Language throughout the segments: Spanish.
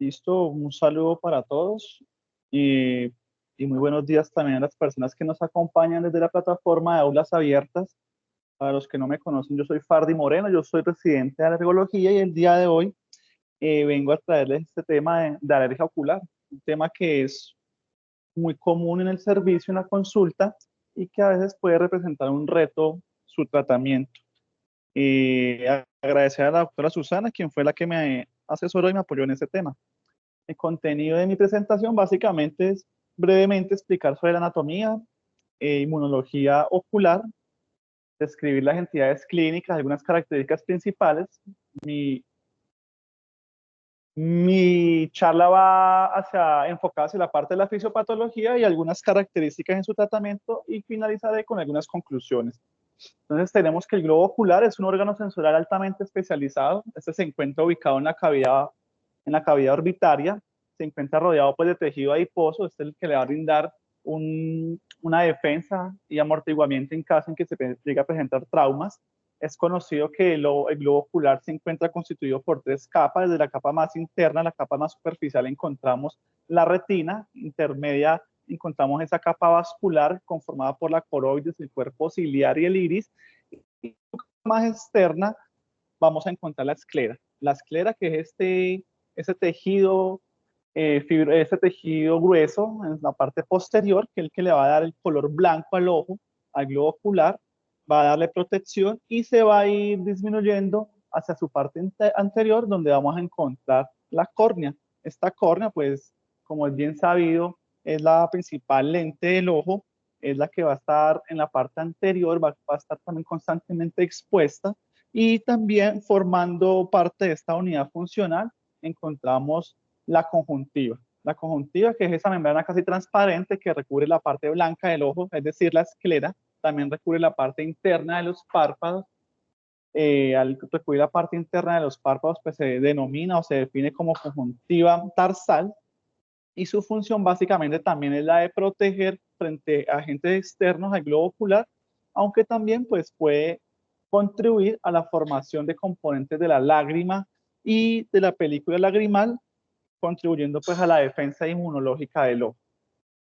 Listo, un saludo para todos y, y muy buenos días también a las personas que nos acompañan desde la plataforma de Aulas Abiertas. Para los que no me conocen, yo soy Fardi Moreno, yo soy residente de alergología y el día de hoy vengo a traerles este tema de alergia ocular, un tema que es muy común en el servicio, en la consulta y que a veces puede representar un reto su tratamiento. Agradecer a la doctora Susana, quien fue la que me asesoró y me apoyó en ese tema. El contenido de mi presentación básicamente es brevemente explicar sobre la anatomía, inmunología ocular, describir las entidades clínicas, algunas características principales. Mi, mi charla va enfocada hacia la parte de la fisiopatología y algunas características en su tratamiento y finalizaré con algunas conclusiones. Entonces tenemos que el globo ocular es un órgano sensorial altamente especializado. Este se encuentra ubicado en la cavidad orbitaria, se encuentra rodeado pues, de tejido adiposo. Este es el que le va a brindar una defensa y amortiguamiento en caso en que se llegue a presentar traumas. Es conocido que el globo ocular se encuentra constituido por tres capas. Desde la capa más interna, la capa más superficial, encontramos la retina, intermedia encontramos esa capa vascular conformada por la coroides, el cuerpo ciliar y el iris. Y más externa vamos a encontrar la esclera. La esclera, que es ese tejido, ese tejido grueso en la parte posterior, que es el que le va a dar el color blanco al ojo, al globo ocular, va a darle protección y se va a ir disminuyendo hacia su parte anterior, donde vamos a encontrar la córnea. Esta córnea, pues, como es bien sabido, es la principal lente del ojo, es la que va a estar en la parte anterior, va a estar también constantemente expuesta y también formando parte de esta unidad funcional encontramos la conjuntiva. La conjuntiva, que es esa membrana casi transparente que recubre la parte blanca del ojo, es decir, la esclera, también recubre la parte interna de los párpados. Al recubrir la parte interna de los párpados, pues se denomina o se define como conjuntiva tarsal y su función básicamente también es la de proteger frente a agentes externos al globo ocular, aunque también pues puede contribuir a la formación de componentes de la lágrima y de la película lagrimal, contribuyendo pues a la defensa inmunológica del ojo.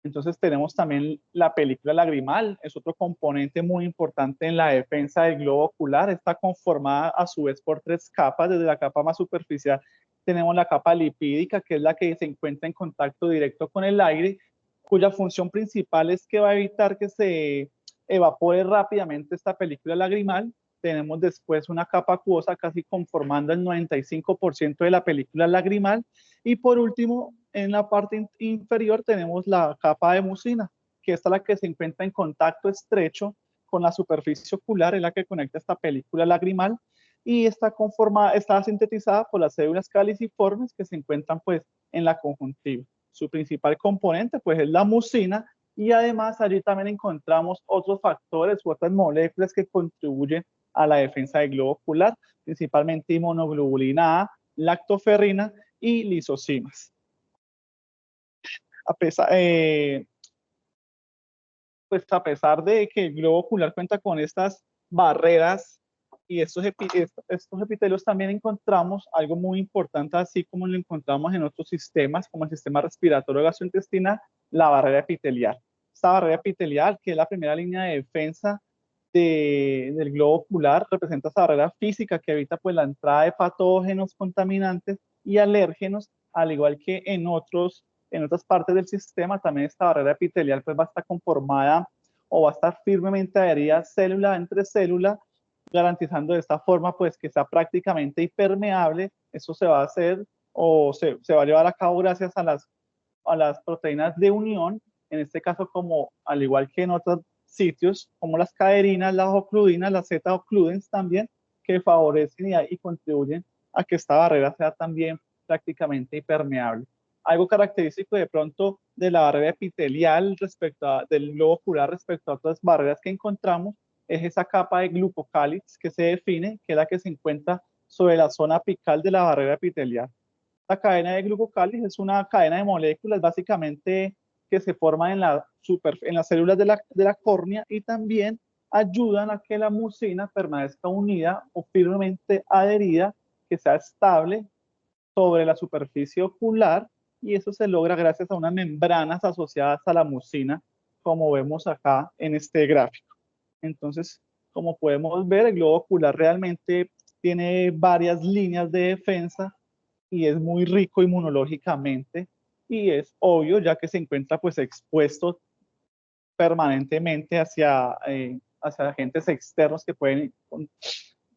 Entonces tenemos también la película lagrimal, es otro componente muy importante en la defensa del globo ocular. Está conformada a su vez por tres capas. Desde la capa más superficial tenemos la capa lipídica, que es la que se encuentra en contacto directo con el aire, cuya función principal es que va a evitar que se evapore rápidamente esta película lagrimal. Tenemos después una capa acuosa casi conformando el 95% de la película lagrimal. Y por último, en la parte inferior tenemos la capa de mucina, que es la que se encuentra en contacto estrecho con la superficie ocular, es la que conecta esta película lagrimal y está sintetizada por las células caliciformes que se encuentran pues en la conjuntiva. Su principal componente pues es la mucina y además allí también encontramos otros factores u otras moléculas que contribuyen a la defensa del globo ocular, principalmente inmunoglobulina A, lactoferrina y lisocimas. A pesar, pues a pesar de que el globo ocular cuenta con estas barreras y estos epitelios, también encontramos algo muy importante, así como lo encontramos en otros sistemas, como el sistema respiratorio gastrointestinal, la barrera epitelial. Esta barrera epitelial, que es la primera línea de defensa del globo ocular, representa esa barrera física que evita pues, la entrada de patógenos, contaminantes y alérgenos, al igual que en otras partes del sistema. También esta barrera epitelial pues, va a estar conformada o va a estar firmemente adherida célula entre célula, garantizando de esta forma pues, que sea prácticamente impermeable. Eso se va a hacer o se va a llevar a cabo gracias a las proteínas de unión, en este caso como al igual que en otros sitios, como las caderinas, las ocludinas, las Z-ocludens también, que favorecen y contribuyen a que esta barrera sea también prácticamente impermeable. Algo característico de pronto de la barrera epitelial del globo ocular respecto a otras barreras que encontramos es esa capa de glucocálix que se define, que es la que se encuentra sobre la zona apical de la barrera epitelial. La cadena de glucocálix es una cadena de moléculas básicamente que se forman en las células de la córnea y también ayudan a que la mucina permanezca unida o firmemente adherida, que sea estable sobre la superficie ocular, y eso se logra gracias a unas membranas asociadas a la mucina, como vemos acá en este gráfico. Entonces, como podemos ver, el globo ocular realmente tiene varias líneas de defensa y es muy rico inmunológicamente, y es obvio ya que se encuentra pues expuesto permanentemente hacia agentes externos que pueden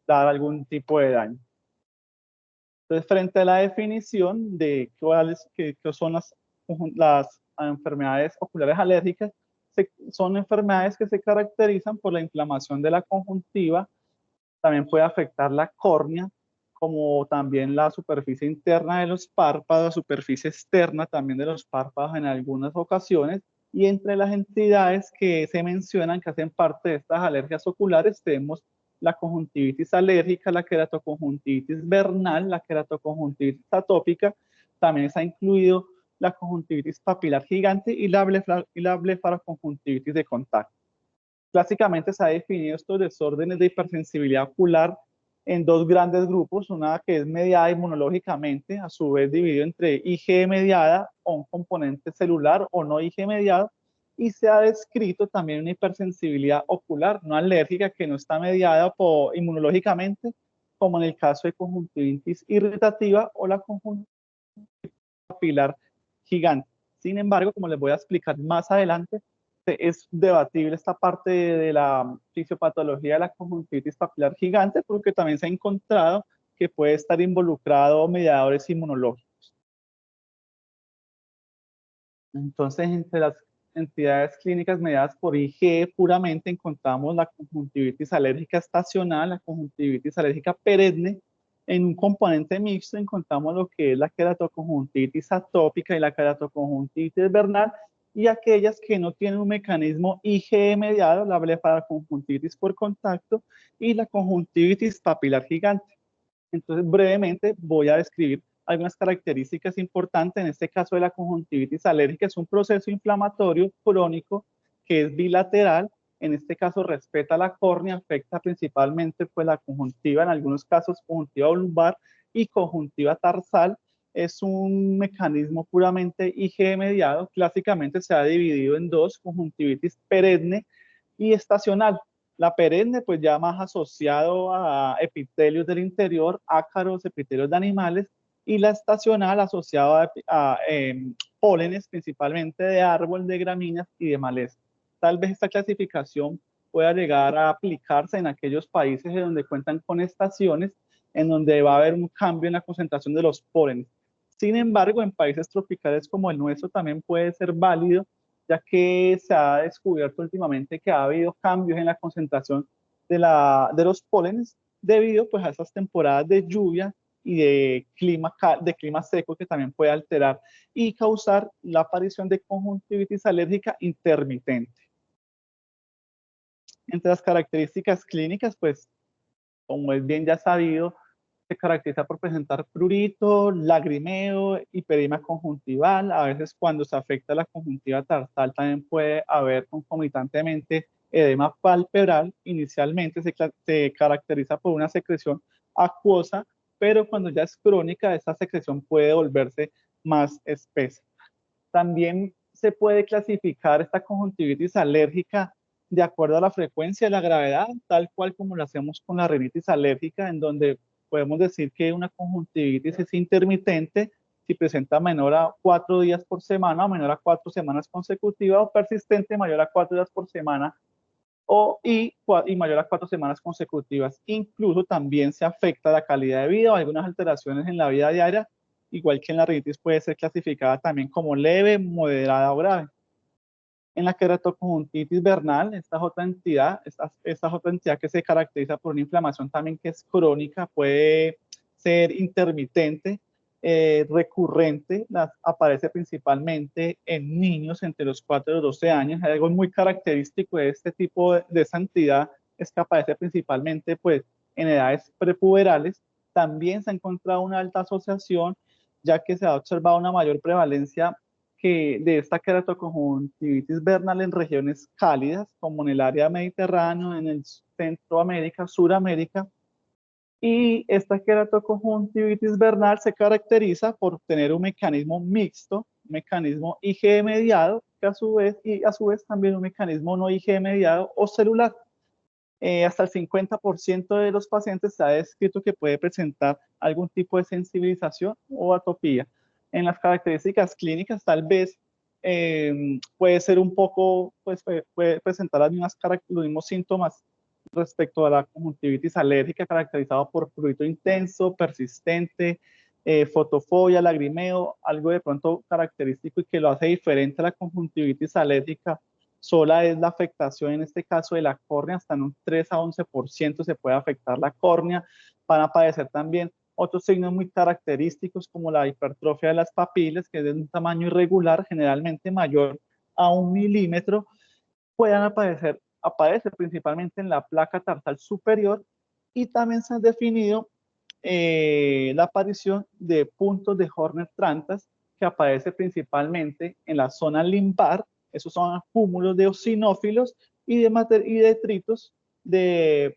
dar algún tipo de daño. Entonces, frente a la definición de qué son las enfermedades oculares alérgicas, son enfermedades que se caracterizan por la inflamación de la conjuntiva, también puede afectar la córnea, como también la superficie interna de los párpados, superficie externa también de los párpados en algunas ocasiones, y entre las entidades que se mencionan que hacen parte de estas alergias oculares tenemos la conjuntivitis alérgica, la queratoconjuntivitis vernal, la queratoconjuntivitis atópica, también se ha incluido la conjuntivitis papilar gigante y la blefaroconjuntivitis de contacto. Clásicamente se ha definido estos desórdenes de hipersensibilidad ocular en dos grandes grupos, una que es mediada inmunológicamente, a su vez dividido entre IgE mediada o un componente celular o no IgE mediado, y se ha descrito también una hipersensibilidad ocular no alérgica que no está mediada inmunológicamente, como en el caso de conjuntivitis irritativa o la conjuntivitis papilar gigante. Sin embargo, como les voy a explicar más adelante, es debatible esta parte de la fisiopatología de la conjuntivitis papilar gigante, porque también se ha encontrado que puede estar involucrado mediadores inmunológicos. Entonces, entre las entidades clínicas mediadas por IgE puramente encontramos la conjuntivitis alérgica estacional, la conjuntivitis alérgica perenne. En un componente mixto encontramos lo que es la queratoconjuntivitis atópica y la queratoconjuntivitis vernal, y aquellas que no tienen un mecanismo IgE mediado, la blefaroconjuntivitis por contacto y la conjuntivitis papilar gigante. Entonces, brevemente voy a describir algunas características importantes. En este caso de la conjuntivitis alérgica, es un proceso inflamatorio crónico que es bilateral. En este caso respeta la córnea, afecta principalmente pues, la conjuntiva, en algunos casos conjuntiva lumbar y conjuntiva tarsal. Es un mecanismo puramente IgE mediado. Clásicamente se ha dividido en dos, conjuntivitis perenne y estacional. La perenne, pues ya más asociado a epitelios del interior, ácaros, epitelios de animales, y la estacional asociado a pólenes, principalmente de árbol, de gramíneas y de maleza. Tal vez esta clasificación pueda llegar a aplicarse en aquellos países en donde cuentan con estaciones, en donde va a haber un cambio en la concentración de los pólenes. Sin embargo, en países tropicales como el nuestro también puede ser válido, ya que se ha descubierto últimamente que ha habido cambios en la concentración de los pólenes debido pues, a esas temporadas de lluvia y de clima seco que también puede alterar y causar la aparición de conjuntivitis alérgica intermitente. Entre las características clínicas, pues como es bien ya sabido, se caracteriza por presentar prurito, lagrimeo, hiperimia conjuntival. A veces cuando se afecta la conjuntiva tarsal también puede haber concomitantemente edema palpebral. Inicialmente se caracteriza por una secreción acuosa, pero cuando ya es crónica, esta secreción puede volverse más espesa. También se puede clasificar esta conjuntivitis alérgica de acuerdo a la frecuencia y la gravedad, tal cual como lo hacemos con la rinitis alérgica, en donde podemos decir que una conjuntivitis es intermitente si presenta menor a 4 días por semana o menor a 4 semanas consecutivas, o persistente mayor a 4 días por semana y mayor a 4 semanas consecutivas. Incluso también se afecta la calidad de vida o algunas alteraciones en la vida diaria, igual que en la rinitis puede ser clasificada también como leve, moderada o grave. En la queratoconjuntivitis vernal, esta es otra entidad que se caracteriza por una inflamación también que es crónica, puede ser intermitente, recurrente, aparece principalmente en niños entre los 4 y los 12 años. Hay algo muy característico de este tipo de esa entidad, es que aparece principalmente pues, en edades prepuberales. También se ha encontrado una alta asociación, ya que se ha observado una mayor prevalencia de esta queratoconjuntivitis vernal en regiones cálidas, como en el área mediterráneo, en el Centroamérica, Suramérica, Y esta queratoconjuntivitis vernal se caracteriza por tener un mecanismo mixto, un mecanismo IgE mediado, que a su vez también un mecanismo no IgE mediado o celular. Hasta el 50% de los pacientes se ha descrito que puede presentar algún tipo de sensibilización o atopía. En las características clínicas, tal vez puede ser un poco, pues puede presentar los mismos síntomas respecto a la conjuntivitis alérgica, caracterizado por prurito intenso, persistente, fotofobia, lagrimeo, algo de pronto característico y que lo hace diferente a la conjuntivitis alérgica sola es la afectación, en este caso de la córnea, hasta en un 3 a 11% se puede afectar la córnea. Van a aparecer también otros signos muy característicos como la hipertrofia de las papilas, que es de un tamaño irregular, generalmente mayor a 1 milímetro. Pueden aparecer principalmente en la placa tarsal superior y también se han definido la aparición de puntos de Horner-Trantas que aparece principalmente en la zona limbar. Esos son acúmulos de eosinófilos y y detritos de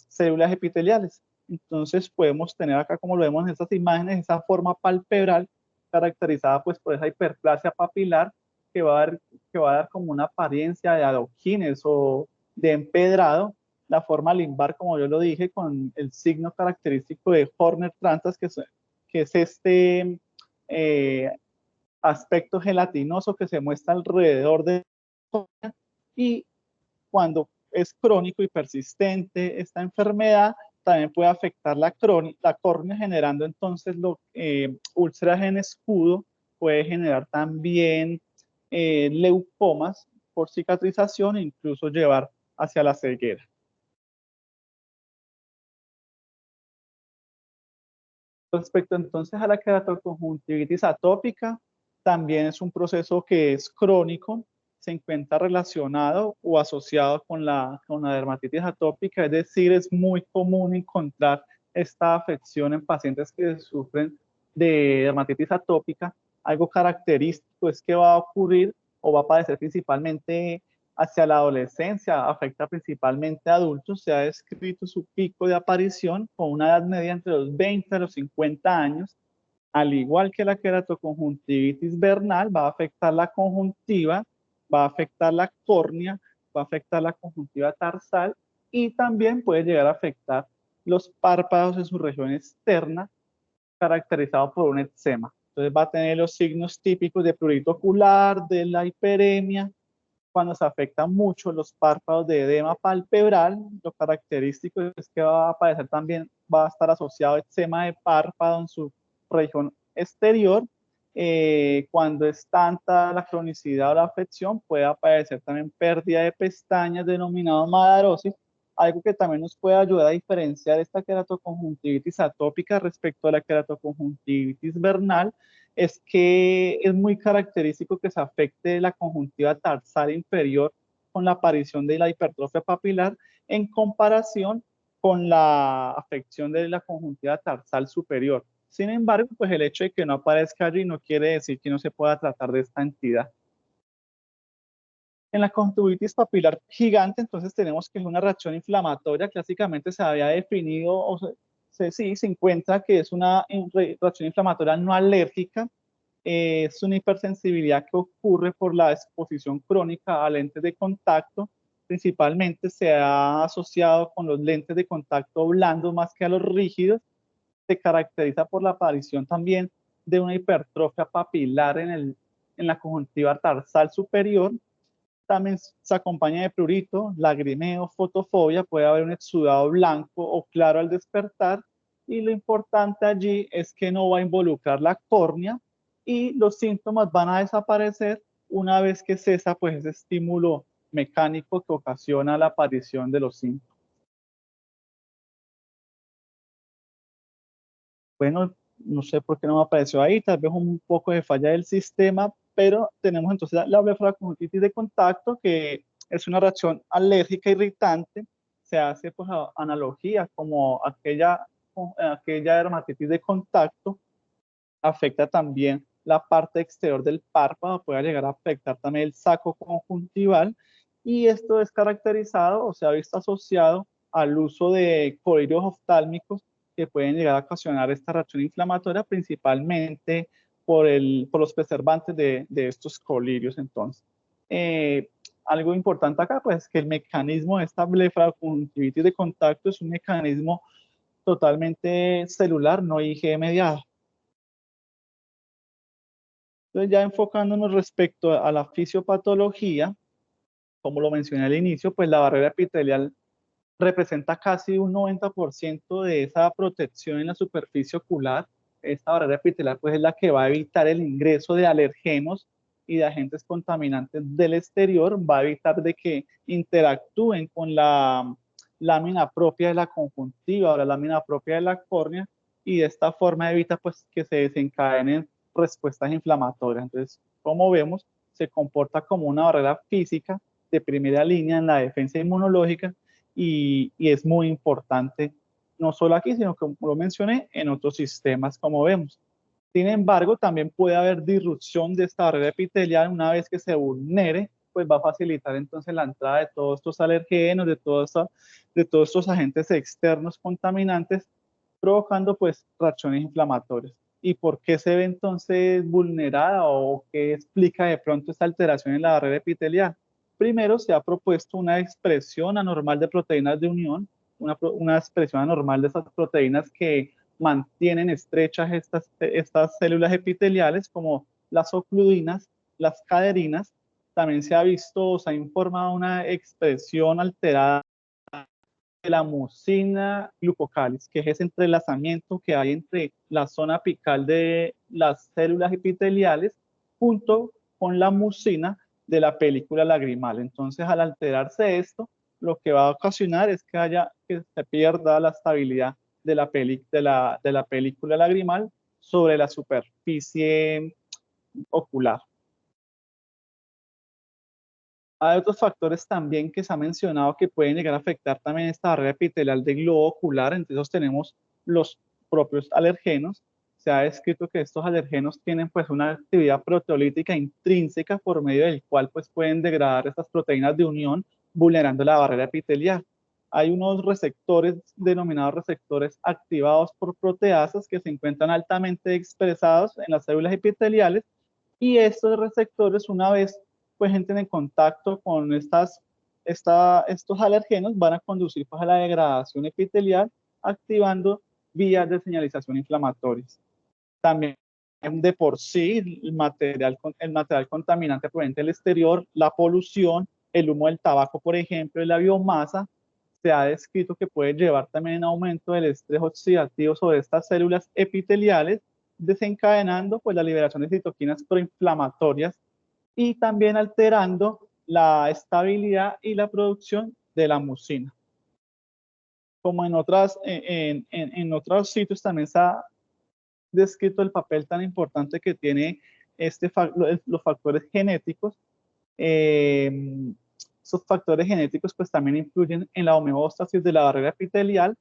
células epiteliales. Entonces podemos tener acá, como lo vemos en estas imágenes, esa forma palpebral caracterizada pues por esa hiperplasia papilar que que va a dar como una apariencia de adoquines o de empedrado. La forma limbar, como yo lo dije, con el signo característico de Horner-Trantas, que es este eh, aspecto gelatinoso que se muestra alrededor de la córnea. Y cuando es crónico y persistente esta enfermedad, también puede afectar la córnea, generando entonces úlceras en escudo, puede generar también leucomas por cicatrización e incluso llevar hacia la ceguera. Respecto entonces a la queratoconjuntivitis atópica, también es un proceso que es crónico, se encuentra relacionado o asociado con la dermatitis atópica, es decir, es muy común encontrar esta afección en pacientes que sufren de dermatitis atópica. Algo característico es que va a ocurrir o va a aparecer principalmente hacia la adolescencia, afecta principalmente a adultos, se ha descrito su pico de aparición con una edad media entre los 20 a los 50 años, al igual que la queratoconjuntivitis vernal, va a afectar la conjuntiva, va a afectar la córnea, va a afectar la conjuntiva tarsal y también puede llegar a afectar los párpados en su región externa, caracterizado por un eczema. Entonces va a tener los signos típicos de prurito ocular, de la hiperemia. Cuando se afectan mucho los párpados de edema palpebral, lo característico es que va a aparecer también, va a estar asociado a eczema de párpado en su región exterior. Cuando es tanta la cronicidad o la afección, puede aparecer también pérdida de pestañas, denominado madarosis, algo que también nos puede ayudar a diferenciar esta queratoconjuntivitis atópica respecto a la queratoconjuntivitis vernal, es que es muy característico que se afecte la conjuntiva tarsal inferior con la aparición de la hipertrofia papilar en comparación con la afección de la conjuntiva tarsal superior. Sin embargo, pues el hecho de que no aparezca allí no quiere decir que no se pueda tratar de esta entidad. En la conjuntivitis papilar gigante, entonces tenemos que es una reacción inflamatoria, clásicamente se había definido, sí, se encuentra que es una reacción inflamatoria no alérgica, es una hipersensibilidad que ocurre por la exposición crónica a lentes de contacto, principalmente se ha asociado con los lentes de contacto blandos más que a los rígidos, se caracteriza por la aparición también de una hipertrofia papilar en la conjuntiva tarsal superior. También se acompaña de prurito, lagrimeo, fotofobia, puede haber un exudado blanco o claro al despertar y lo importante allí es que no va a involucrar la córnea y los síntomas van a desaparecer una vez que cesa pues ese estímulo mecánico que ocasiona la aparición de los síntomas. Bueno, no sé por qué no me apareció ahí, tal vez un poco de falla del sistema, pero tenemos entonces la blefaroconjuntivitis de contacto, que es una reacción alérgica irritante, se hace pues analogía como aquella dermatitis de contacto, afecta también la parte exterior del párpado, puede llegar a afectar también el saco conjuntival, y esto es caracterizado o se ha visto asociado al uso de colirios oftálmicos que pueden llegar a ocasionar esta reacción inflamatoria, principalmente por los preservantes de estos colirios. Entonces, algo importante acá, pues, es que el mecanismo de esta blefaroconjuntivitis de contacto es un mecanismo totalmente celular, no IgE mediado. Entonces, ya enfocándonos respecto a la fisiopatología, como lo mencioné al inicio, pues la barrera epitelial representa casi un 90% de esa protección en la superficie ocular. Esta barrera epitelial pues es la que va a evitar el ingreso de alergenos y de agentes contaminantes del exterior, va a evitar de que interactúen con la lámina propia de la conjuntiva o la lámina propia de la córnea, y de esta forma evita pues que se desencadenen respuestas inflamatorias. Entonces, como vemos, se comporta como una barrera física de primera línea en la defensa inmunológica, y es muy importante, no solo aquí, sino como lo mencioné, en otros sistemas, como vemos. Sin embargo, también puede haber disrupción de esta barrera epitelial. Una vez que se vulnere, pues va a facilitar entonces la entrada de todos estos alergenos, de todos estos agentes externos contaminantes, provocando pues reacciones inflamatorias. ¿Y por qué se ve entonces vulnerada, o qué explica de pronto esta alteración en la barrera epitelial? Primero, se ha propuesto una expresión anormal de proteínas de unión, una expresión anormal de esas proteínas que mantienen estrechas estas células epiteliales, como las ocludinas, las caderinas. También se ha visto, se ha informado una expresión alterada de la mucina glucocalis, que es ese entrelazamiento que hay entre la zona apical de las células epiteliales junto con la mucina de la película lagrimal. Entonces, al alterarse esto, lo que va a ocasionar es que se pierda la estabilidad de la película lagrimal sobre la superficie ocular. Hay otros factores también que se ha mencionado que pueden llegar a afectar también esta barrera epitelial del globo ocular. Entonces tenemos los propios alergenos. Se ha descrito que estos alergenos tienen pues una actividad proteolítica intrínseca por medio del cual pues pueden degradar estas proteínas de unión, vulnerando la barrera epitelial. Hay unos receptores denominados receptores activados por proteasas que se encuentran altamente expresados en las células epiteliales, y estos receptores, una vez pues entren en contacto con estos alergenos, van a conducir pues a la degradación epitelial, activando vías de señalización inflamatorias. También de por sí el material contaminante proveniente del exterior, la polución, el humo del tabaco, por ejemplo, y la biomasa, se ha descrito que puede llevar también en aumento del estrés oxidativo sobre estas células epiteliales, desencadenando pues la liberación de citoquinas proinflamatorias y también alterando la estabilidad y la producción de la mucina. Como en otros sitios también se ha descrito el papel tan importante que tiene los factores genéticos. Esos factores genéticos pues también influyen en la homeostasis de la barrera epitelial,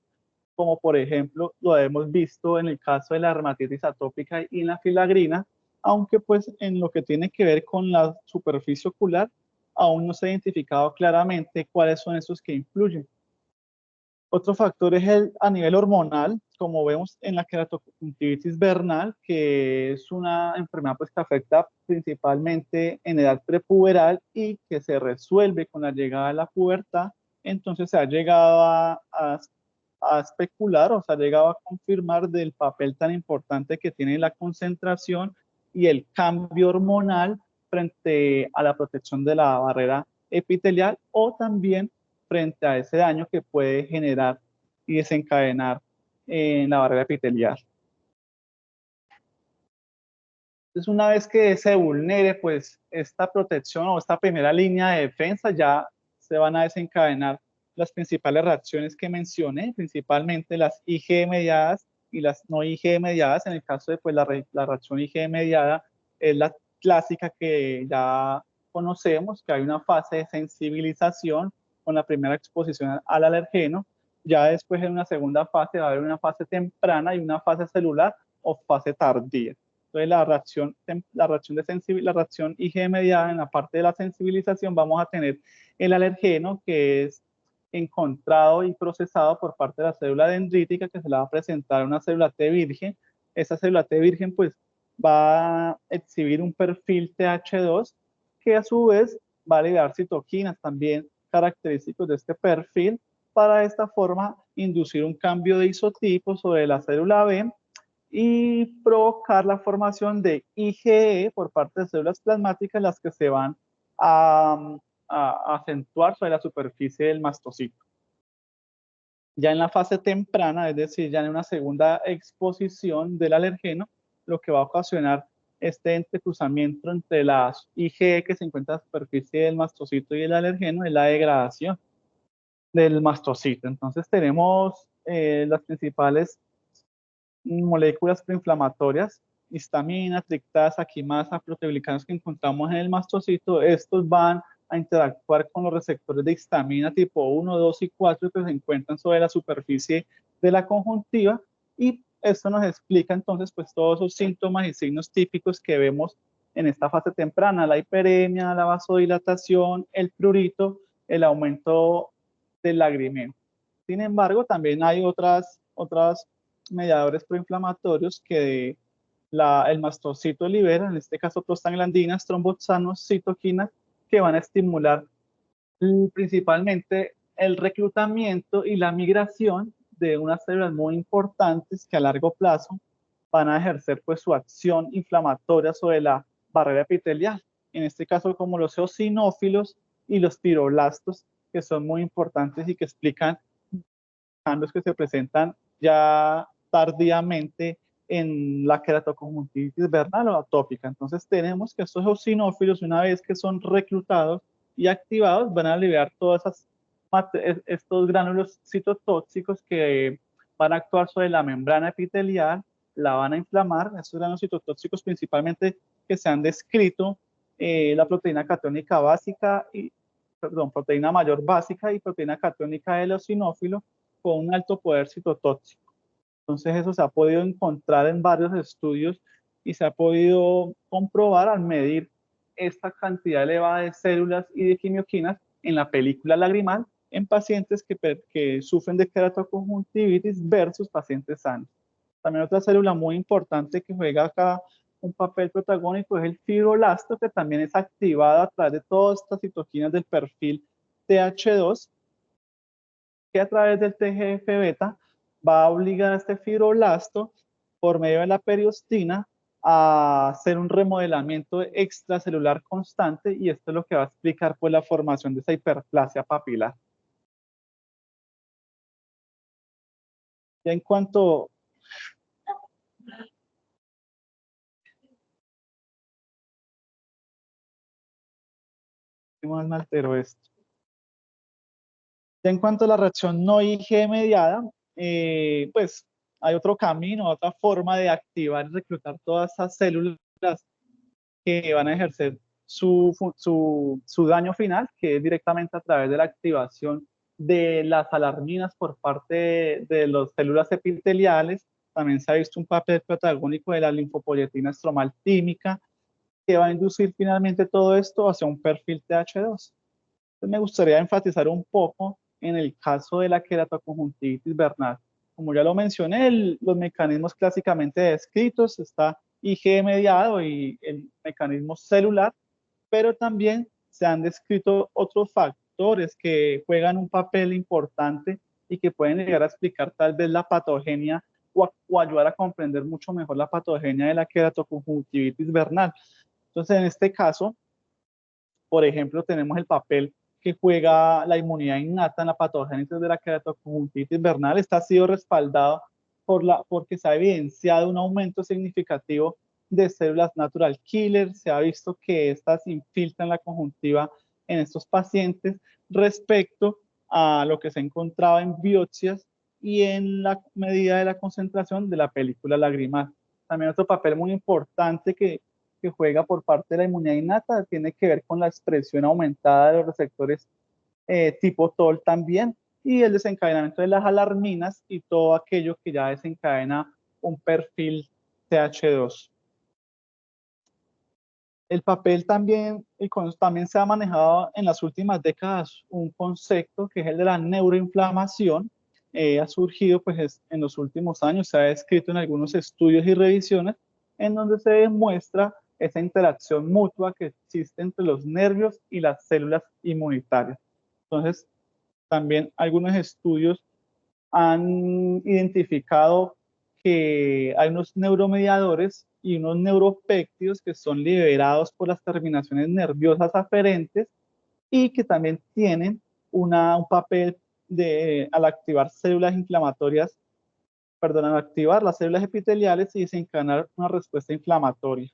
como por ejemplo lo hemos visto en el caso de la dermatitis atópica y en la filagrina, aunque pues en lo que tiene que ver con la superficie ocular aún no se ha identificado claramente cuáles son esos que influyen. Otro factor es a nivel hormonal, como vemos en la queratoconjuntivitis vernal, que es una enfermedad pues, que afecta principalmente en edad prepuberal y que se resuelve con la llegada de la pubertad. Entonces se ha llegado a especular, o se ha llegado a confirmar del papel tan importante que tiene la concentración y el cambio hormonal frente a la protección de la barrera epitelial, o también frente a ese daño que puede generar y desencadenar en la barrera epitelial. Entonces, una vez que se vulnere pues esta protección o esta primera línea de defensa, ya se van a desencadenar las principales reacciones que mencioné, principalmente las IgE mediadas y las no IgE mediadas. En el caso de pues, la reacción IgE mediada es la clásica que ya conocemos, que hay una fase de sensibilización con la primera exposición al alergeno. Ya después en una segunda fase va a haber una fase temprana y una fase celular o fase tardía. Entonces la reacción IgE mediada, en la parte de la sensibilización vamos a tener el alergeno, que es encontrado y procesado por parte de la célula dendrítica que se la va a presentar a una célula T virgen. Esa célula T virgen pues va a exhibir un perfil TH2 que a su vez va a liberar citoquinas también característicos de este perfil para de esta forma inducir un cambio de isotipo sobre la célula B y provocar la formación de IgE por parte de células plasmáticas, las que se van a acentuar sobre la superficie del mastocito. Ya en la fase temprana, es decir, ya en una segunda exposición del alergeno, lo que va a ocasionar este entrecruzamiento entre las IgE que se encuentra en la superficie del mastocito y el alergeno es la degradación del mastocito. Entonces tenemos las principales moléculas proinflamatorias, histamina, triptasa, quimasa, proteoglicanos que encontramos en el mastocito. Estos van a interactuar con los receptores de histamina tipo 1, 2 y 4 que se encuentran sobre la superficie de la conjuntiva, y esto nos explica entonces pues todos esos síntomas y signos típicos que vemos en esta fase temprana: la hiperemia, la vasodilatación, el prurito, el aumento del lagrimeo. Sin embargo, también hay otras mediadores proinflamatorios que el mastocito libera, en este caso prostaglandinas, tromboxanos, citoquinas, que van a estimular principalmente el reclutamiento y la migración de unas células muy importantes que a largo plazo van a ejercer pues su acción inflamatoria sobre la barrera epitelial. En este caso como los eosinófilos y los piroblastos, que son muy importantes y que explican cambios que se presentan ya tardíamente en la queratoconjuntivitis vernal o atópica. Entonces tenemos que estos eosinófilos, una vez que son reclutados y activados, van a liberar todos estos gránulos citotóxicos que van a actuar sobre la membrana epitelial, la van a inflamar. Estos gránulos citotóxicos principalmente que se han descrito, la proteína catónica básica y, perdón, proteína mayor básica y proteína catónica del eosinófilo, con un alto poder citotóxico. Entonces eso se ha podido encontrar en varios estudios y se ha podido comprobar al medir esta cantidad elevada de células y de quimioquinas en la película lagrimal en pacientes que sufren de queratoconjuntivitis versus pacientes sanos. También otra célula muy importante que juega acá un papel protagónico es el fibroblasto, que también es activado a través de todas estas citoquinas del perfil TH2, que a través del TGF-beta va a obligar a este fibroblasto, por medio de la periostina, a hacer un remodelamiento extracelular constante, y esto es lo que va a explicar pues la formación de esa hiperplasia papilar. Ya en cuanto... ¿Qué más me alteró esto? Ya en cuanto a la reacción no IG mediada, pues hay otro camino, otra forma de activar y reclutar todas esas células que van a ejercer su daño final, que es directamente a través de la activación de las alarminas por parte de las células epiteliales. También se ha visto un papel protagónico de la linfopoyetina estromal tímica, que va a inducir finalmente todo esto hacia un perfil TH2. Entonces me gustaría enfatizar un poco en el caso de la queratoconjuntivitis vernal. Como ya lo mencioné, los mecanismos clásicamente descritos está IG mediado y el mecanismo celular, pero también se han descrito otros factores que juegan un papel importante y que pueden llegar a explicar tal vez la patogenia o ayudar a comprender mucho mejor la patogenia de la queratoconjuntivitis vernal. Entonces, en este caso, por ejemplo, tenemos el papel que juega la inmunidad innata en la patogénesis de la queratoconjuntivitis vernal. Está ha sido respaldado porque se ha evidenciado un aumento significativo de células natural killer. Se ha visto que estas infiltran la conjuntiva en estos pacientes respecto a lo que se encontraba en biopsias y en la medida de la concentración de la película lagrimal. También otro papel muy importante que juega por parte de la inmunidad innata tiene que ver con la expresión aumentada de los receptores tipo TOL también, y el desencadenamiento de las alarminas y todo aquello que ya desencadena un perfil TH2. El papel también, también se ha manejado en las últimas décadas un concepto que es el de la neuroinflamación. Ha surgido pues en los últimos años, se ha descrito en algunos estudios y revisiones en donde se demuestra esa interacción mutua que existe entre los nervios y las células inmunitarias. Entonces, también algunos estudios han identificado que hay unos neuromediadores y unos neuropéptidos que son liberados por las terminaciones nerviosas aferentes y que también tienen un papel al activar células inflamatorias, perdón, al activar las células epiteliales y desencadenar una respuesta inflamatoria.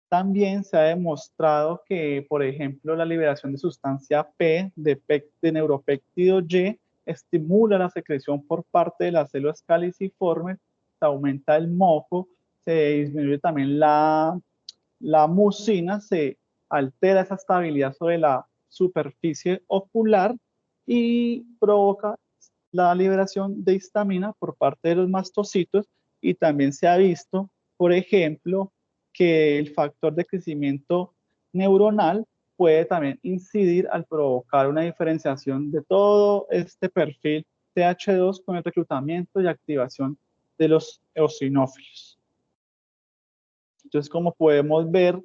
También se ha demostrado que, por ejemplo, la liberación de sustancia P, de neuropéptido Y, estimula la secreción por parte de las células caliciformes, se aumenta el moco, se disminuye también la mucina, se altera esa estabilidad sobre la superficie ocular y provoca la liberación de histamina por parte de los mastocitos y también se ha visto, por ejemplo, que el factor de crecimiento neuronal puede también incidir al provocar una diferenciación de todo este perfil TH2 con el reclutamiento y activación de los eosinófilos. Entonces, como podemos ver,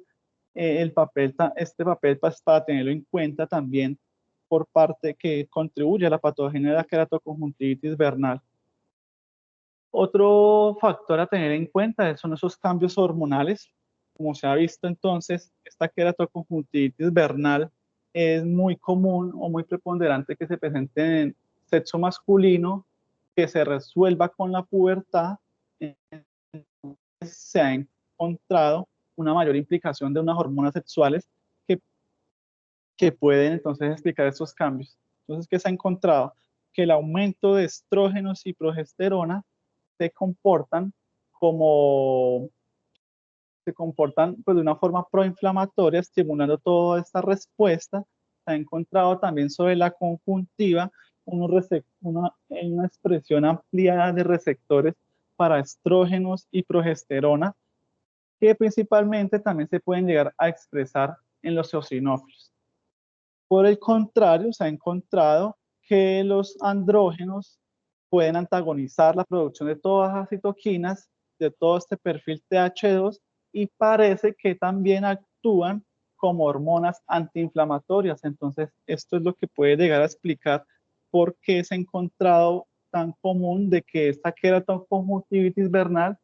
este papel para tenerlo en cuenta también por parte que contribuye a la patogenia de la queratoconjuntivitis vernal. Otro factor a tener en cuenta son esos cambios hormonales. Como se ha visto entonces, esta queratoconjuntivitis vernal es muy común o muy preponderante que se presente en sexo masculino, que se resuelva con la pubertad. Se ha encontrado una mayor implicación de unas hormonas sexuales que, que pueden entonces explicar estos cambios. Entonces, ¿qué se ha encontrado? Que el aumento de estrógenos y progesterona se comportan como se comportan pues, de una forma proinflamatoria, estimulando toda esta respuesta. Se ha encontrado también sobre la conjuntiva una expresión ampliada de receptores para estrógenos y progesterona, que principalmente también se pueden llegar a expresar en los eosinófilos. Por el contrario, se ha encontrado que los andrógenos pueden antagonizar la producción de todas las citoquinas, de todo este perfil TH2, y parece que también actúan como hormonas antiinflamatorias. Entonces, esto es lo que puede llegar a explicar por qué se ha encontrado tan común de que esta queratoconjuntivitis vernal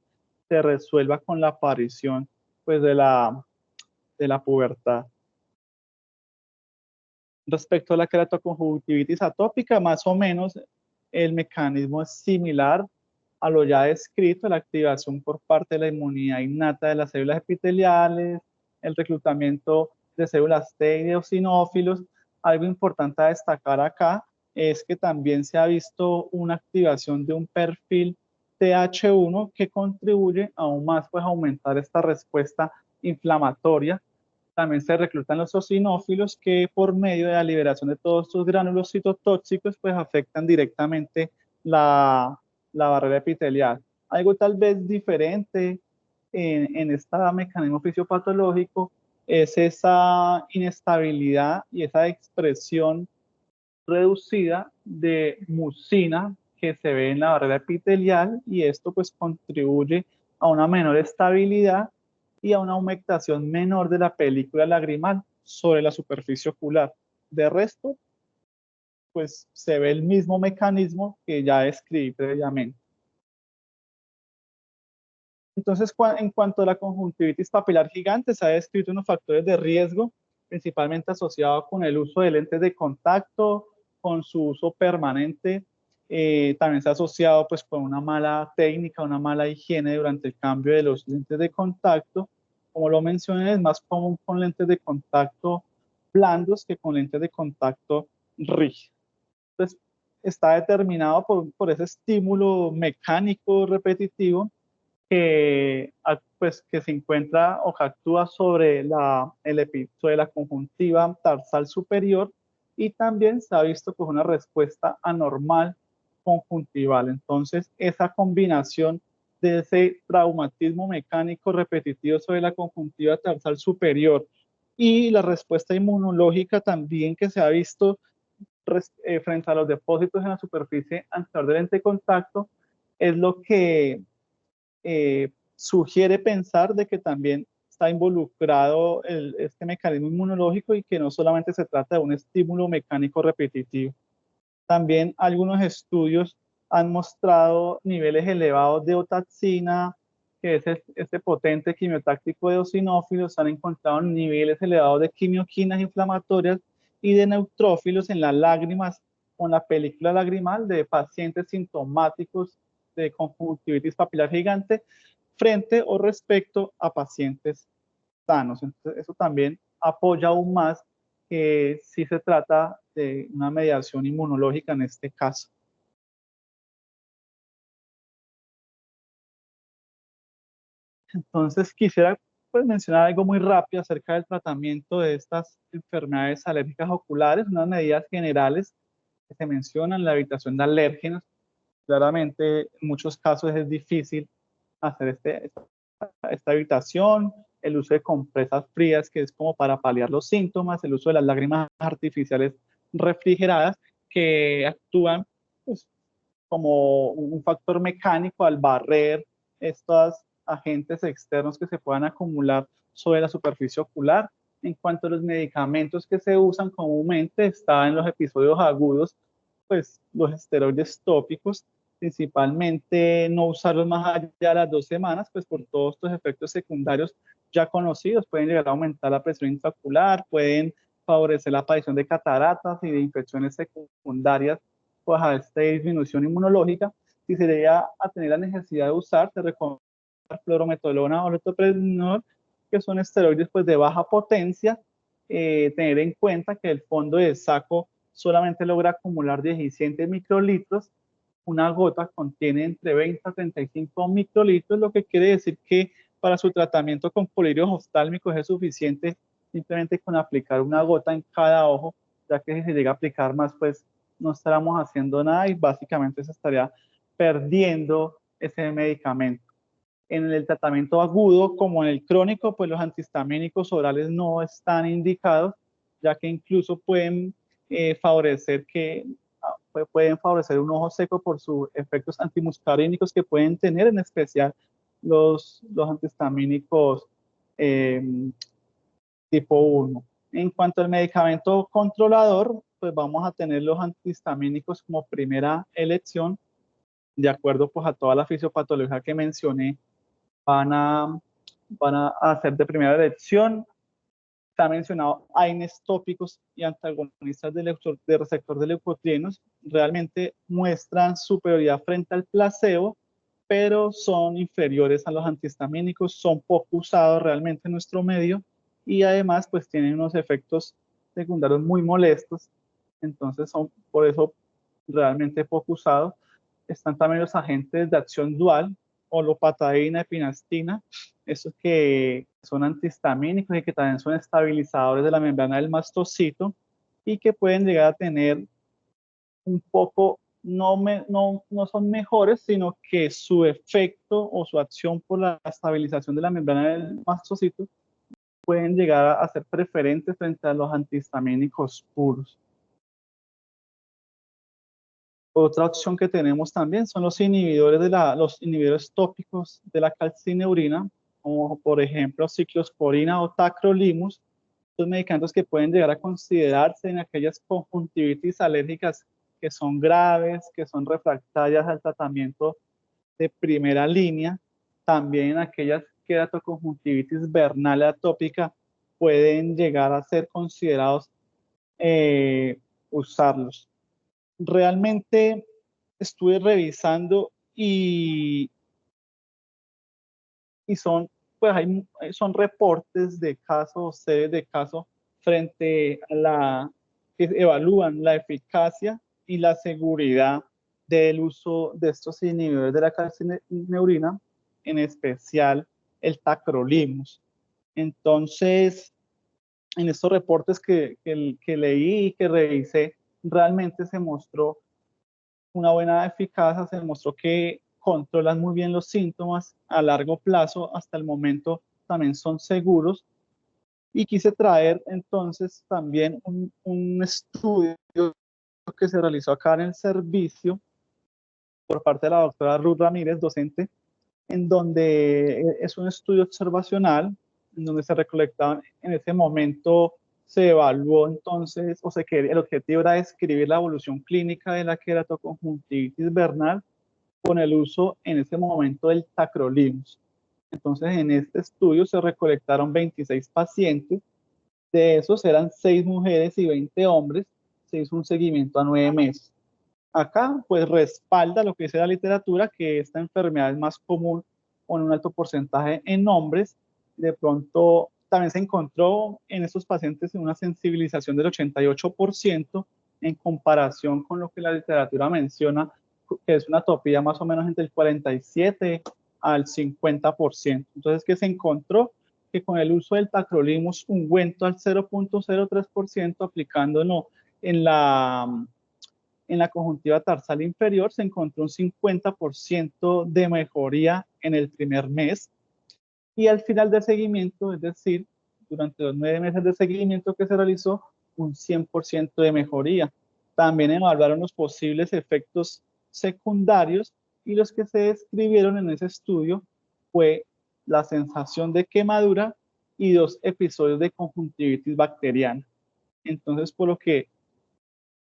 se resuelva con la aparición pues, de la pubertad. Respecto a la queratoconjuntivitis atópica, más o menos el mecanismo es similar a lo ya descrito, la activación por parte de la inmunidad innata de las células epiteliales, el reclutamiento de células T y de eosinófilos. Algo importante a destacar acá es que también se ha visto una activación de un perfil TH1 que contribuye aún más pues, a aumentar esta respuesta inflamatoria. También se reclutan los eosinófilos que por medio de la liberación de todos estos gránulos citotóxicos pues afectan directamente la barrera epitelial. Algo tal vez diferente en este mecanismo fisiopatológico es esa inestabilidad y esa expresión reducida de mucina que se ve en la barrera epitelial y esto pues contribuye a una menor estabilidad y a una humectación menor de la película lagrimal sobre la superficie ocular. De resto, pues se ve el mismo mecanismo que ya describí previamente. Entonces, en cuanto a la conjuntivitis papilar gigante, se ha descrito unos factores de riesgo, principalmente asociados con el uso de lentes de contacto, con su uso permanente. También se ha asociado pues, con una mala técnica, una mala higiene durante el cambio de los lentes de contacto. Como lo mencioné, es más común con lentes de contacto blandos que con lentes de contacto rígidos. Entonces, está determinado por ese estímulo mecánico repetitivo que, pues, que se encuentra o que actúa sobre sobre la conjuntiva tarsal superior y también se ha visto pues, una respuesta anormal conjuntival. Entonces, esa combinación de ese traumatismo mecánico repetitivo sobre la conjuntiva tarsal superior Y la respuesta inmunológica también que se ha visto frente a los depósitos en la superficie anterior del lente de contacto es lo que sugiere pensar de que también está involucrado este mecanismo inmunológico y que no solamente se trata de un estímulo mecánico repetitivo. También algunos estudios han mostrado niveles elevados de otaxina, que es este potente quimiotáctico de eosinófilos. Han encontrado niveles elevados de quimioquinas inflamatorias y de neutrófilos en las lágrimas o en la película lagrimal de pacientes sintomáticos de conjuntivitis papilar gigante frente o respecto a pacientes sanos. Entonces, eso también apoya aún más que sí se trata de una mediación inmunológica en este caso. Entonces, quisiera pues, mencionar algo muy rápido acerca del tratamiento de estas enfermedades alérgicas oculares, unas medidas generales que se mencionan, la evitación de alérgenos. Claramente, en muchos casos es difícil hacer esta evitación, el uso de compresas frías, que es como para paliar los síntomas, el uso de las lágrimas artificiales refrigeradas, que actúan pues, como un factor mecánico al barrer estos agentes externos que se puedan acumular sobre la superficie ocular. En cuanto a los medicamentos que se usan comúnmente, está en los episodios agudos, pues los esteroides tópicos, principalmente no usarlos más allá de las 2 semanas, pues por todos estos efectos secundarios ya conocidos, pueden llegar a aumentar la presión intraocular, pueden favorecer la aparición de cataratas y de infecciones secundarias pues a esta disminución inmunológica. Si se llega a tener la necesidad de usar, se recomienda clorometolona o letopresninol, que son esteroides pues de baja potencia. Tener en cuenta que el fondo de saco solamente logra acumular 17 microlitros. Una gota contiene entre 20 a 35 microlitros, lo que quiere decir que para su tratamiento con colirios oftálmicos es suficiente simplemente con aplicar una gota en cada ojo, ya que si se llega a aplicar más, pues no estaremos haciendo nada y básicamente se estaría perdiendo ese medicamento. En el tratamiento agudo como en el crónico, pues los antihistamínicos orales no están indicados, ya que incluso favorecer pueden favorecer un ojo seco por sus efectos antimuscarínicos que pueden tener, en especial los antihistamínicos eh, tipo 1. En cuanto al medicamento controlador, pues vamos a tener los antihistamínicos como primera elección, de acuerdo pues a toda la fisiopatología que mencioné, van a, van a hacer de primera elección. Se ha mencionado AINES tópicos y antagonistas de receptor de leucotrienos. Realmente muestran superioridad frente al placebo, pero son inferiores a los antihistamínicos, son poco usados realmente en nuestro medio y además pues tienen unos efectos secundarios muy molestos, entonces son por eso realmente poco usados. Están también los agentes de acción dual, olopatadina, epinastina, esos que son antihistamínicos y que también son estabilizadores de la membrana del mastocito y que pueden llegar a tener un poco, no son mejores, sino que su efecto o su acción por la estabilización de la membrana del mastocito pueden llegar a ser preferentes frente a los antihistamínicos puros. Otra opción que tenemos también son los inhibidores tópicos de la calcineurina, como por ejemplo ciclosporina o tacrolimus, los medicamentos que pueden llegar a considerarse en aquellas conjuntivitis alérgicas que son graves, que son refractarias al tratamiento de primera línea. También en aquellas queratoconjuntivitis vernal atópica pueden llegar a ser considerados usarlos. Realmente estuve revisando y son, pues son reportes de casos, series de casos frente a que evalúan la eficacia y la seguridad del uso de estos inhibidores de la calcineurina, en especial el tacrolimus. Entonces, en estos reportes que leí y que revisé, realmente se mostró una buena eficacia, se demostró que controlan muy bien los síntomas a largo plazo, hasta el momento también son seguros Y quise traer entonces también un estudio que se realizó acá en el servicio por parte de la doctora Ruth Ramírez, docente, en donde es un estudio observacional, en donde se recolectaban en ese momento, se evaluó entonces, el objetivo era describir la evolución clínica de la queratoconjuntivitis vernal con el uso en ese momento del tacrolimus. Entonces, en este estudio se recolectaron 26 pacientes, de esos eran 6 mujeres y 20 hombres, se hizo un seguimiento a 9 meses. Acá, pues, respalda lo que dice la literatura, que esta enfermedad es más común con un alto porcentaje en hombres. De pronto, también se encontró en estos pacientes una sensibilización del 88% en comparación con lo que la literatura menciona, que es una atopía más o menos entre el 47 al 50%. Entonces, ¿qué se encontró? Que con el uso del tacrolimus ungüento al 0.03%, aplicándolo en la conjuntiva tarsal inferior, se encontró un 50% de mejoría en el primer mes, y al final del seguimiento, es decir, durante los 9 meses de seguimiento que se realizó, un 100% de mejoría. También evaluaron los posibles efectos secundarios, y los que se describieron en ese estudio fue la sensación de quemadura y 2 episodios de conjuntivitis bacteriana. Entonces, por lo que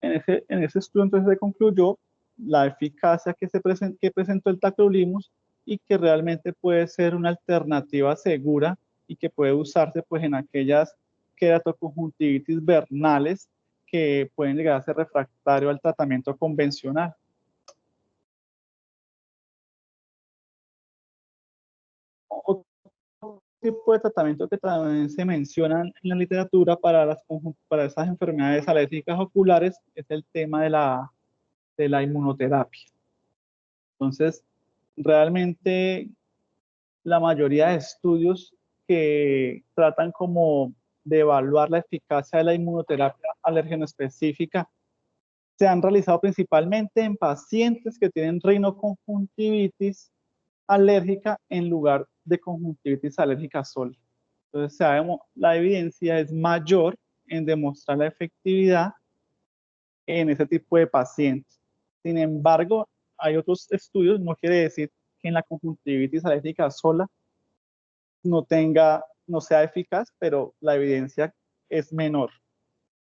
en ese estudio entonces se concluyó la eficacia que presentó el tacrolimus, y que realmente puede ser una alternativa segura y que puede usarse pues en aquellas queratoconjuntivitis vernales que pueden llegar a ser refractario al tratamiento convencional. Otro tipo de tratamiento que también se menciona en la literatura para esas enfermedades alérgicas oculares es el tema de la inmunoterapia. Entonces, realmente la mayoría de estudios que tratan como de evaluar la eficacia de la inmunoterapia alérgeno específica se han realizado principalmente en pacientes que tienen rinoconjuntivitis alérgica en lugar de conjuntivitis alérgica sola. Entonces, sabemos, la evidencia es mayor en demostrar la efectividad en ese tipo de pacientes. Sin embargo, hay otros estudios, no quiere decir que en la conjuntivitis alérgica sola no sea eficaz, pero la evidencia es menor.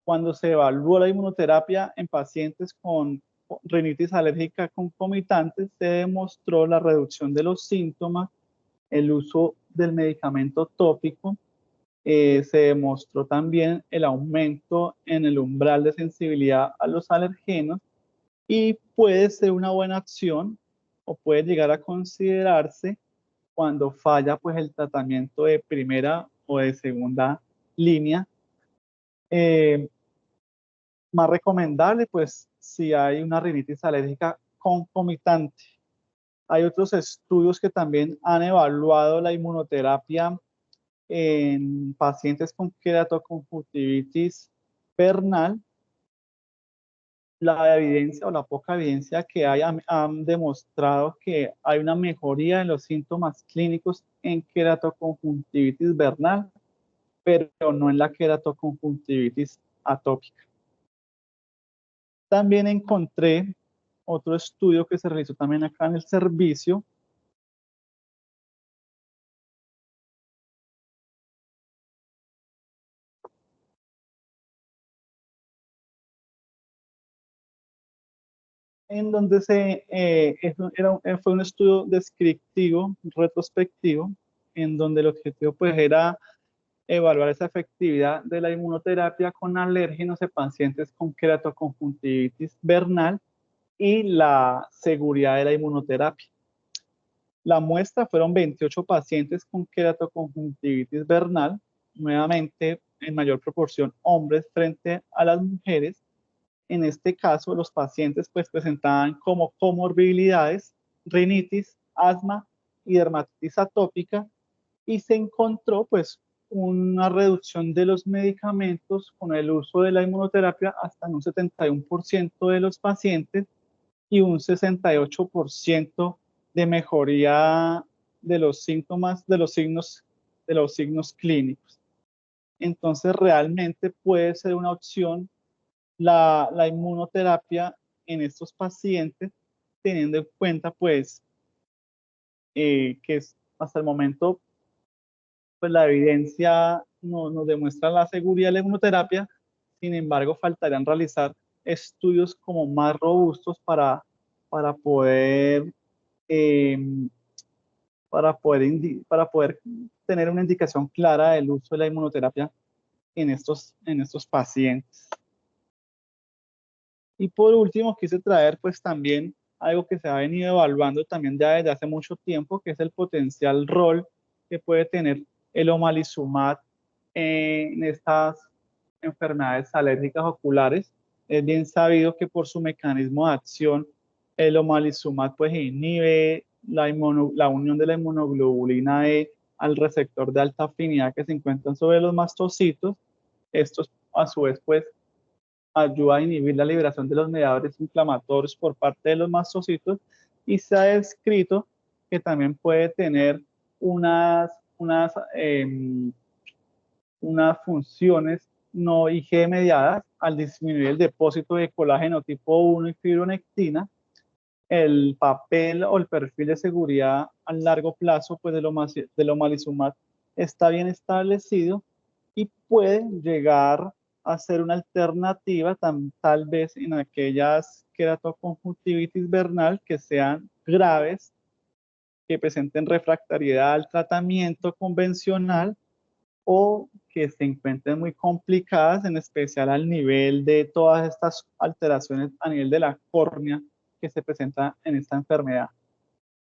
Cuando se evaluó la inmunoterapia en pacientes con rinitis alérgica concomitante, se demostró la reducción de los síntomas, el uso del medicamento tópico, se demostró también el aumento en el umbral de sensibilidad a los alergenos, y puede ser una buena acción o puede llegar a considerarse cuando falla pues el tratamiento de primera o de segunda línea. Más recomendable pues si hay una rinitis alérgica concomitante. Hay otros estudios que también han evaluado la inmunoterapia en pacientes con queratoconjuntivitis vernal. La evidencia o la poca evidencia que hay han demostrado que hay una mejoría en los síntomas clínicos en queratoconjuntivitis vernal, pero no en la queratoconjuntivitis atópica. También encontré otro estudio que se realizó también acá en el servicio, en donde fue un estudio descriptivo, retrospectivo, en donde el objetivo pues era evaluar esa efectividad de la inmunoterapia con alérgenos en pacientes con queratoconjuntivitis vernal y la seguridad de la inmunoterapia. La muestra fueron 28 pacientes con queratoconjuntivitis vernal, nuevamente en mayor proporción hombres frente a las mujeres. En este caso, los pacientes pues presentaban como comorbilidades rinitis, asma y dermatitis atópica, y se encontró pues una reducción de los medicamentos con el uso de la inmunoterapia hasta en un 71% de los pacientes, y un 68% de mejoría de los síntomas, de los signos clínicos. entonces realmente puede ser una opción la inmunoterapia en estos pacientes, teniendo en cuenta pues hasta el momento pues la evidencia nos demuestra la seguridad de la inmunoterapia. Sin embargo, faltarían realizar estudios como más robustos para poder, eh, para poder tener una indicación clara del uso de la inmunoterapia en estos pacientes. Y por último, quise traer pues también algo que se ha venido evaluando también ya desde hace mucho tiempo, que es el potencial rol que puede tener el omalizumab en estas enfermedades alérgicas oculares. Es bien sabido que por su mecanismo de acción, el omalizumab pues inhibe la unión de la inmunoglobulina E al receptor de alta afinidad que se encuentran sobre los mastocitos. Estos a su vez pues ayuda a inhibir la liberación de los mediadores inflamatorios por parte de los mastocitos, y se ha descrito que también puede tener unas funciones no Ig mediadas al disminuir el depósito de colágeno tipo 1 y fibronectina. El papel o el perfil de seguridad a largo plazo pues del omalizumab está bien establecido y puede llegar a ser una alternativa tal vez en aquellas queratoconjuntivitis vernal que sean graves, que presenten refractariedad al tratamiento convencional o que se encuentren muy complicadas, en especial al nivel de todas estas alteraciones a nivel de la córnea que se presenta en esta enfermedad.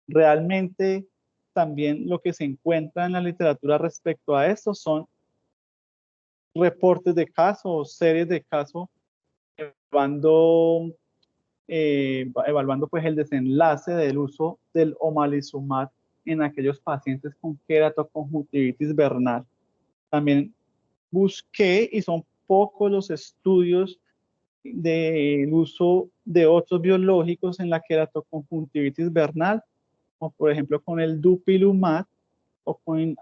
Realmente también lo que se encuentra en la literatura respecto a esto son reportes de casos o series de casos evaluando, evaluando pues el desenlace del uso del omalizumab en aquellos pacientes con queratoconjuntivitis vernal. También busqué, y son pocos los estudios del uso de otros biológicos en la queratoconjuntivitis vernal, como por ejemplo con el dupilumab o con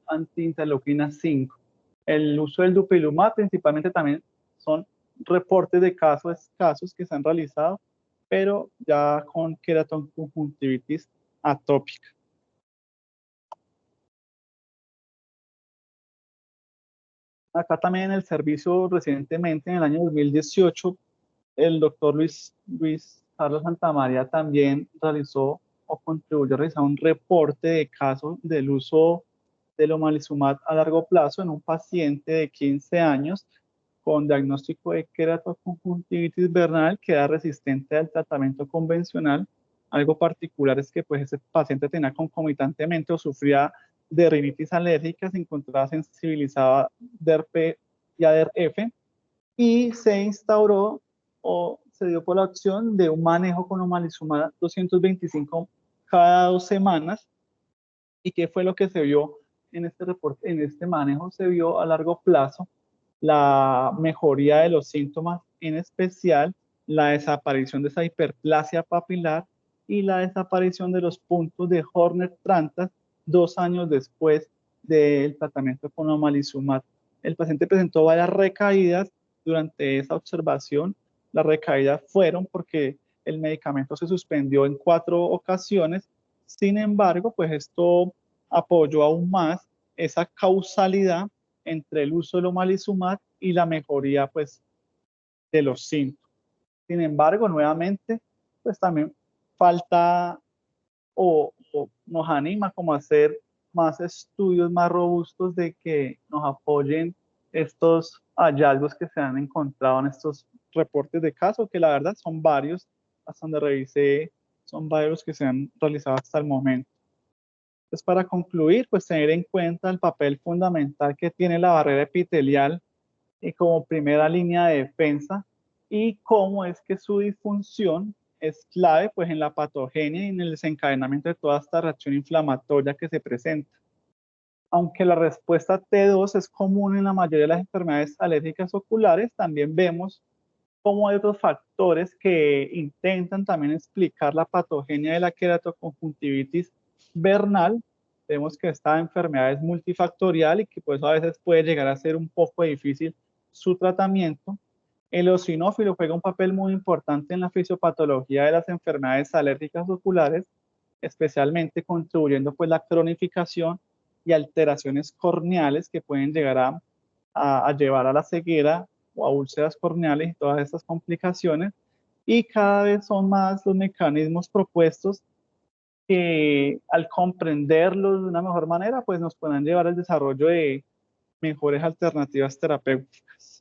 antiinterleuquina 5. El uso del dupilumab principalmente también son reportes de casos escasos que se han realizado, pero ya con queratoconjuntivitis atópica. Acá también en el servicio recientemente, en el año 2018, el doctor Luis Carlos Santamaría también realizó o contribuyó a realizar un reporte de casos del uso del omalizumab a largo plazo en un paciente de 15 años con diagnóstico de queratoconjuntivitis vernal que era resistente al tratamiento convencional. Algo particular es que pues ese paciente tenía concomitantemente o sufría de rinitis alérgica, se encontraba sensibilizada a DERP y a DERF, y se instauró o se dio por la opción de un manejo con omalizumab 225 cada 2 semanas. ¿Y qué fue lo que se vio en este reporte? En este manejo se vio a largo plazo la mejoría de los síntomas, en especial la desaparición de esa hiperplasia papilar y la desaparición de los puntos de Horner-Trantas 2 años después del tratamiento con omalizumab. El paciente presentó varias recaídas durante esa observación. Las recaídas fueron porque el medicamento se suspendió en 4 ocasiones. Sin embargo, pues esto apoyó aún más esa causalidad entre el uso del omalizumab y la mejoría pues de los síntomas. Sin embargo, nuevamente, pues también falta o nos anima como a hacer más estudios más robustos de que nos apoyen estos hallazgos que se han encontrado en estos reportes de caso, que la verdad son varios, hasta donde revisé, son varios que se han realizado hasta el momento. Entonces, para concluir, pues tener en cuenta el papel fundamental que tiene la barrera epitelial y como primera línea de defensa, y cómo es que su disfunción es clave pues en la patogenia y en el desencadenamiento de toda esta reacción inflamatoria que se presenta. Aunque la respuesta T2 es común en la mayoría de las enfermedades alérgicas oculares, también vemos cómo hay otros factores que intentan también explicar la patogenia de la queratoconjuntivitis vernal, Vemos que esta enfermedad es multifactorial y que pues a veces puede llegar a ser un poco difícil su tratamiento. El eosinófilo juega un papel muy importante en la fisiopatología de las enfermedades alérgicas oculares, especialmente contribuyendo pues la cronificación y alteraciones corneales que pueden llegar a llevar a la ceguera o a úlceras corneales y todas estas complicaciones. Y cada vez son más los mecanismos propuestos que al comprenderlos de una mejor manera, pues nos puedan llevar al desarrollo de mejores alternativas terapéuticas.